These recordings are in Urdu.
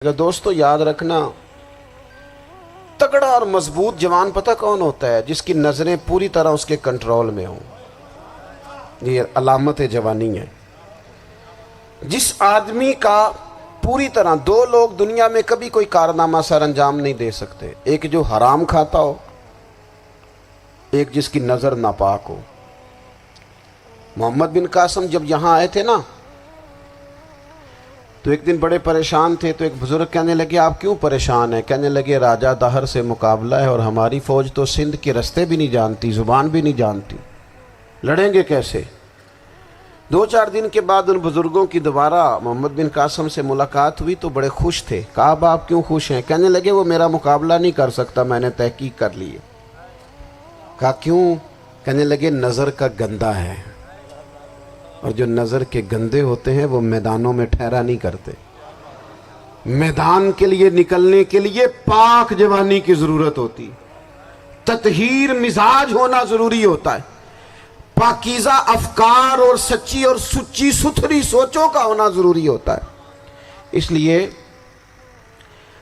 دوستو یاد رکھنا، تگڑا اور مضبوط جوان پتہ کون ہوتا ہے؟ جس کی نظریں پوری طرح اس کے کنٹرول میں ہوں۔ یہ علامت جوانی ہے۔ جس آدمی کا پوری طرح، دو لوگ دنیا میں کبھی کوئی کارنامہ سر انجام نہیں دے سکتے، ایک جو حرام کھاتا ہو، ایک جس کی نظر ناپاک ہو۔ محمد بن قاسم جب یہاں آئے تھے نا، تو ایک دن بڑے پریشان تھے، تو ایک بزرگ کہنے لگے آپ کیوں پریشان ہیں؟ کہنے لگے راجہ دہر سے مقابلہ ہے اور ہماری فوج تو سندھ کے رستے بھی نہیں جانتی، زبان بھی نہیں جانتی، لڑیں گے کیسے؟ دو چار دن کے بعد ان بزرگوں کی دوبارہ محمد بن قاسم سے ملاقات ہوئی تو بڑے خوش تھے۔ کہا اب آپ کیوں خوش ہیں؟ کہنے لگے وہ میرا مقابلہ نہیں کر سکتا، میں نے تحقیق کر لی ہے۔ کہا کیوں؟ کہنے لگے نظر کا گندہ ہے، اور جو نظر کے گندے ہوتے ہیں وہ میدانوں میں ٹھہرا نہیں کرتے۔ میدان کے لیے نکلنے کے لیے پاک جوانی کی ضرورت ہوتی، تطہیر مزاج ہونا ضروری ہوتا ہے، پاکیزہ افکار اور سچی اور سچی ستھری سوچوں کا ہونا ضروری ہوتا ہے۔ اس لیے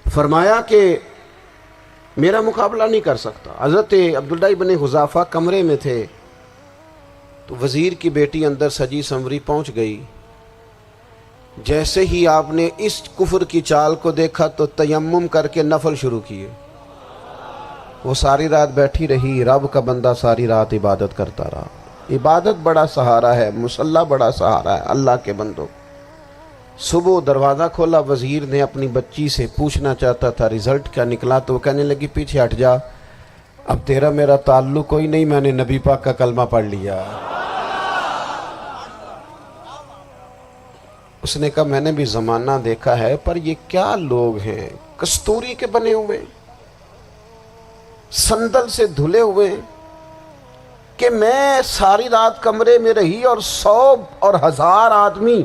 فرمایا کہ میرا مقابلہ نہیں کر سکتا۔ حضرت عبداللہ ابن حذافہ کمرے میں تھے، تو وزیر کی بیٹی اندر سجی سنوری پہنچ گئی۔ جیسے ہی آپ نے اس کفر کی چال کو دیکھا تو تیمم کر کے نفل شروع کیے۔ وہ ساری رات بیٹھی رہی، رب کا بندہ ساری رات عبادت کرتا رہا۔ عبادت بڑا سہارا ہے، مصلی بڑا سہارا ہے اللہ کے بندوں۔ صبح دروازہ کھولا، وزیر نے اپنی بچی سے پوچھنا چاہتا تھا رزلٹ کیا نکلا، تو وہ کہنے لگی پیچھے ہٹ جا، اب تیرا میرا تعلق کوئی نہیں، میں نے نبی پاک کا کلمہ پڑھ لیا۔ اس نے کہا میں نے بھی زمانہ دیکھا ہے، پر یہ کیا لوگ ہیں، کستوری کے بنے ہوئے، سندل سے دھلے ہوئے، کہ میں ساری رات کمرے میں رہی اور 100 اور 1000 آدمی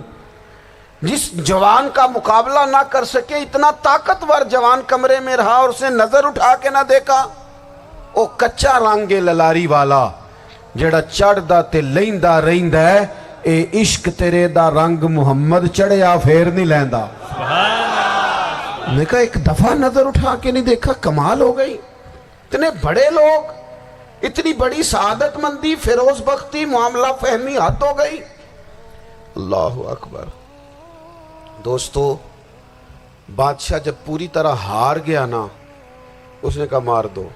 جس جوان کا مقابلہ نہ کر سکے، اتنا طاقتور جوان کمرے میں رہا اور اس نے نظر اٹھا کے نہ دیکھا۔ او کچا رنگ للاری والا جڑا چڑھدا تے لیندا رہندا ہے، اے عشق تیرے دا رنگ محمد چڑھیا پھر نہیں لیندا۔ میں کہا ایک دفعہ نظر اٹھا کے نہیں دیکھا، کمال ہو گئی۔ اتنے بڑے لوگ، اتنی بڑی سعادت مندی، فیروز بختی، معاملہ فہمی حد ہو گئی۔ اللہ اکبر۔ دوستو بادشاہ جب پوری طرح ہار گیا نا، اس نے کہا مار دو۔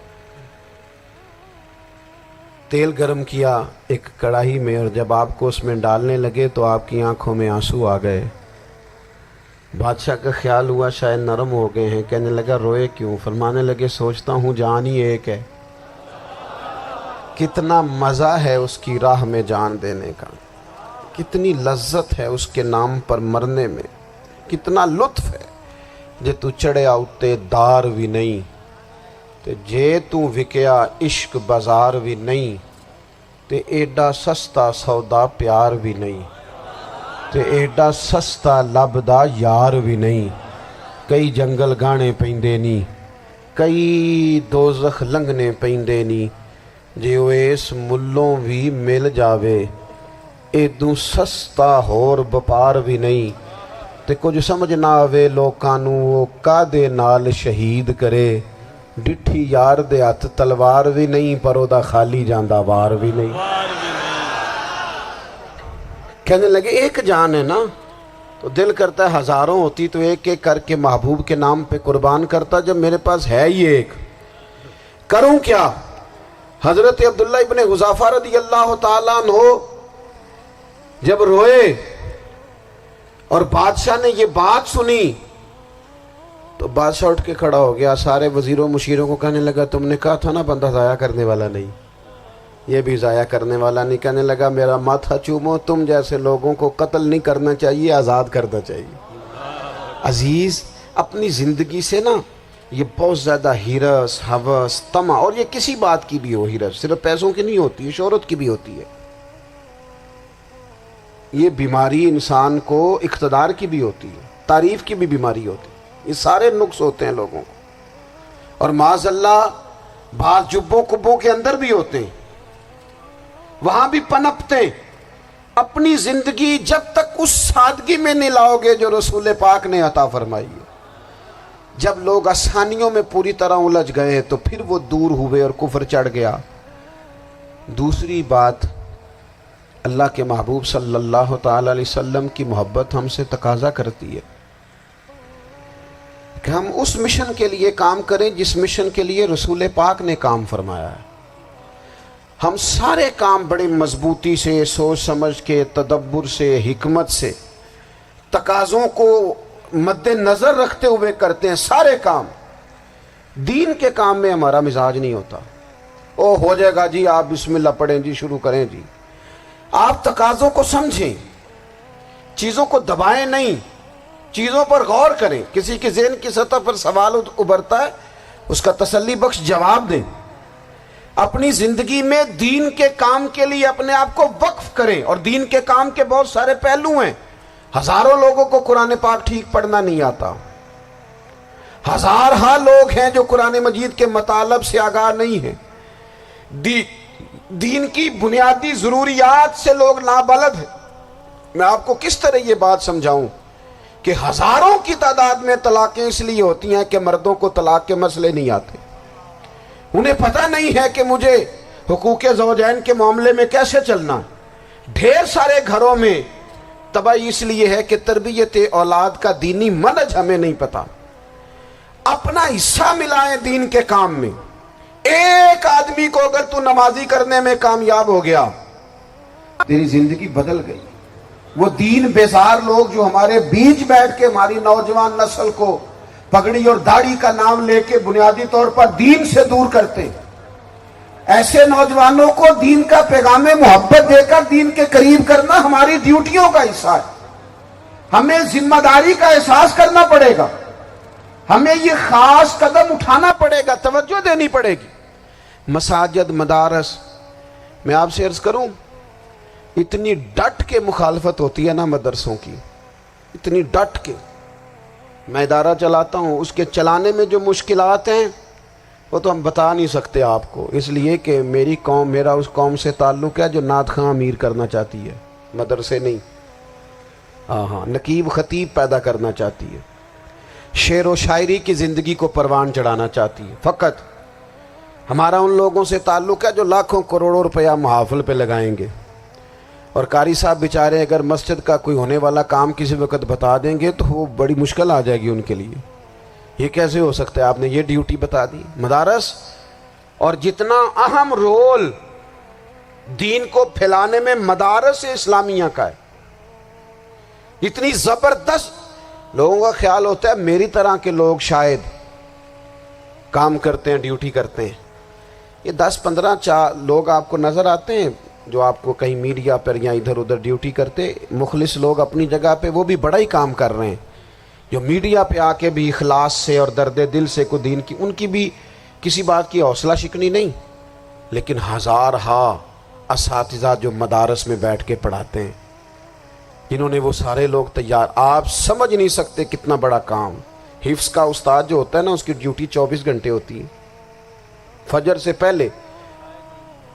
تیل گرم کیا ایک کڑاہی میں، اور جب آپ کو اس میں ڈالنے لگے تو آپ کی آنکھوں میں آنسو آ گئے۔ بادشاہ کا خیال ہوا شاید نرم ہو گئے ہیں، کہنے لگا روئے کیوں؟ فرمانے لگے سوچتا ہوں جان ہی ایک ہے، کتنا مزہ ہے اس کی راہ میں جان دینے کا، کتنی لذت ہے اس کے نام پر مرنے میں، کتنا لطف ہے۔ جے تو چڑھیا اتے دار بھی نہیں، تے جے تو وکیا عشق بازار بھی نہیں، تے ایڈا سستا سودا پیار بھی نہیں، تے ایڈا سستا لبدا یار بھی نہیں۔ کئی جنگل گانے پیندے نہیں، کئی دوزخ لنگنے پیندے نہیں، جے وہ اس ملوں بھی مل جاوے، ایدوں سستا ہور بپار بھی نہیں۔ تے کچھ سمجھ نہ آوے لوکاں نوں وہ کادے نال شہید کرے، ڈٹھی یار دے ہاتھ تلوار بھی نہیں، پر او دا خالی جاندہ وار بھی نہیں۔ کہنے لگے ایک جان ہے نا، تو دل کرتا ہے ہزاروں ہوتی تو ایک ایک کر کے محبوب کے نام پہ قربان کرتا، جب میرے پاس ہے ہی ایک، کروں کیا؟ حضرت عبداللہ ابن حذافہ رضی اللہ تعالیٰ عنہ جب روئے اور بادشاہ نے یہ بات سنی، تو بادشاہ اٹھ کے کھڑا ہو گیا، سارے وزیروں مشیروں کو کہنے لگا تم نے کہا تھا نا بندہ ضائع کرنے والا نہیں، یہ بھی ضائع کرنے والا نہیں۔ کہنے لگا میرا ماتھا چومو، تم جیسے لوگوں کو قتل نہیں کرنا چاہیے، آزاد کرنا چاہیے۔ عزیز اپنی زندگی سے نا یہ بہت زیادہ ہرس، ہوس، طمع، اور یہ کسی بات کی بھی ہو، ہرس صرف پیسوں کی نہیں ہوتی ہے، شہرت کی بھی ہوتی ہے، یہ بیماری انسان کو اقتدار کی بھی ہوتی ہے، تعریف کی بھی بیماری ہوتی ہے، یہ سارے نقص ہوتے ہیں لوگوں کو، اور معاذ اللہ بعض جبوں کبوں کے اندر بھی ہوتے ہیں، وہاں بھی پنپتے ہیں۔ اپنی زندگی جب تک اس سادگی میں نہیں لاؤ گے جو رسول پاک نے عطا فرمائی ہے، جب لوگ آسانیوں میں پوری طرح الجھ گئے تو پھر وہ دور ہوئے اور کفر چڑھ گیا۔ دوسری بات، اللہ کے محبوب صلی اللہ تعالی علیہ وسلم کی محبت ہم سے تقاضا کرتی ہے کہ ہم اس مشن کے لیے کام کریں جس مشن کے لیے رسول پاک نے کام فرمایا ہے۔ ہم سارے کام بڑے مضبوطی سے، سوچ سمجھ کے، تدبر سے، حکمت سے، تقاضوں کو مد نظر رکھتے ہوئے کرتے ہیں سارے کام۔ دین کے کام میں ہمارا مزاج نہیں ہوتا، او ہو جائے گا جی، آپ بسم اللہ پڑھیں جی، شروع کریں جی۔ آپ تقاضوں کو سمجھیں، چیزوں کو دبائیں نہیں، چیزوں پر غور کریں۔ کسی کے ذہن کی سطح پر سوال ابھرتا ہے، اس کا تسلی بخش جواب دیں۔ اپنی زندگی میں دین کے کام کے لیے اپنے آپ کو وقف کریں، اور دین کے کام کے بہت سارے پہلو ہیں۔ ہزاروں لوگوں کو قرآن پاک ٹھیک پڑھنا نہیں آتا، ہزارہا لوگ ہیں جو قرآن مجید کے مطالب سے آگاہ نہیں ہیں، دین کی بنیادی ضروریات سے لوگ نابلد ہیں۔ میں آپ کو کس طرح یہ بات سمجھاؤں کہ ہزاروں کی تعداد میں طلاقیں اس لیے ہوتی ہیں کہ مردوں کو طلاق کے مسئلے نہیں آتے، انہیں پتہ نہیں ہے کہ مجھے حقوق زوجین کے معاملے میں کیسے چلنا۔ ڈھیر سارے گھروں میں تباہی اس لیے ہے کہ تربیت اولاد کا دینی منہج ہمیں نہیں پتا۔ اپنا حصہ ملائیں دین کے کام میں۔ ایک آدمی کو اگر تو نمازی کرنے میں کامیاب ہو گیا، تیری زندگی بدل گئی۔ وہ دین بیزار لوگ جو ہمارے بیچ بیٹھ کے ہماری نوجوان نسل کو پگڑی اور داڑھی کا نام لے کے بنیادی طور پر دین سے دور کرتے، ایسے نوجوانوں کو دین کا پیغام محبت دے کر دین کے قریب کرنا ہماری ڈیوٹیوں کا حصہ ہے۔ ہمیں ذمہ داری کا احساس کرنا پڑے گا، ہمیں یہ خاص قدم اٹھانا پڑے گا، توجہ دینی پڑے گی۔ مساجد، مدارس، میں آپ سے عرض کروں، اتنی ڈٹ کے مخالفت ہوتی ہے نا مدرسوں کی، اتنی ڈٹ کے۔ میں ادارہ چلاتا ہوں، اس کے چلانے میں جو مشکلات ہیں وہ تو ہم بتا نہیں سکتے آپ کو، اس لیے کہ میری قوم، میرا اس قوم سے تعلق ہے جو نعت خواں امیر کرنا چاہتی ہے، مدرسے نہیں۔ ہاں، نقیب خطیب پیدا کرنا چاہتی ہے، شعر و شاعری کی زندگی کو پروان چڑھانا چاہتی ہے۔ فقط ہمارا ان لوگوں سے تعلق ہے جو لاکھوں کروڑوں روپیہ محافل پہ لگائیں گے، اور قاری صاحب بیچارے اگر مسجد کا کوئی ہونے والا کام کسی وقت بتا دیں گے تو وہ بڑی مشکل آ جائے گی ان کے لیے۔ یہ کیسے ہو سکتا ہے، آپ نے یہ ڈیوٹی بتا دی۔ مدارس، اور جتنا اہم رول دین کو پھیلانے میں مدارس اسلامیہ کا ہے، اتنی زبردست، لوگوں کا خیال ہوتا ہے میری طرح کے لوگ شاید کام کرتے ہیں، ڈیوٹی کرتے ہیں۔ یہ 10-15 لوگ آپ کو نظر آتے ہیں جو آپ کو کہیں میڈیا پر یا ادھر ادھر ڈیوٹی کرتے، مخلص لوگ اپنی جگہ پہ، وہ بھی بڑا ہی کام کر رہے ہیں، جو میڈیا پہ آ کے بھی اخلاص سے اور درد دل سے کو دین کی، ان کی بھی کسی بات کی حوصلہ شکنی نہیں۔ لیکن ہزارہا اساتذہ جو مدارس میں بیٹھ کے پڑھاتے ہیں، جنہوں نے وہ سارے لوگ تیار، آپ سمجھ نہیں سکتے کتنا بڑا کام۔ حفظ کا استاد جو ہوتا ہے نا، اس کی ڈیوٹی 24 گھنٹے ہوتی ہے، فجر سے پہلے،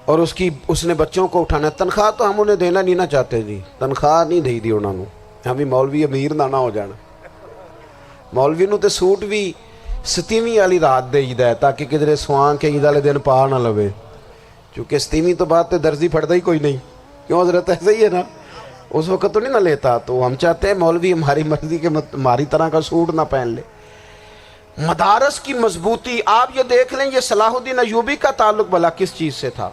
اور اس نے بچوں کو اٹھانا۔ تنخواہ تو ہم انہیں دینا نہیں نہ چاہتے جی، تنخواہ نہیں دے دی انہوں نے، ہمیں مولوی امیر نہ ہو جانا۔ مولوی نو تے سوٹ بھی 27ویں والی رات دے ہے تاکہ کدھر سوان کے عید والے دن پا نہ لوے، چونکہ 27ویں تو بعد تے درزی پھڑتا ہی کوئی نہیں، کیوں حضرت؟ ایسے ہی ہے نا، اس وقت تو نہیں نہ لیتا۔ تو ہم چاہتے ہیں مولوی ہماری مرضی کے ہماری طرح کا سوٹ نہ پہن لے۔ مدارس کی مضبوطی، آپ یہ دیکھ لیں، یہ صلاح الدین ایوبی کا تعلق بھلا کس چیز سے تھا؟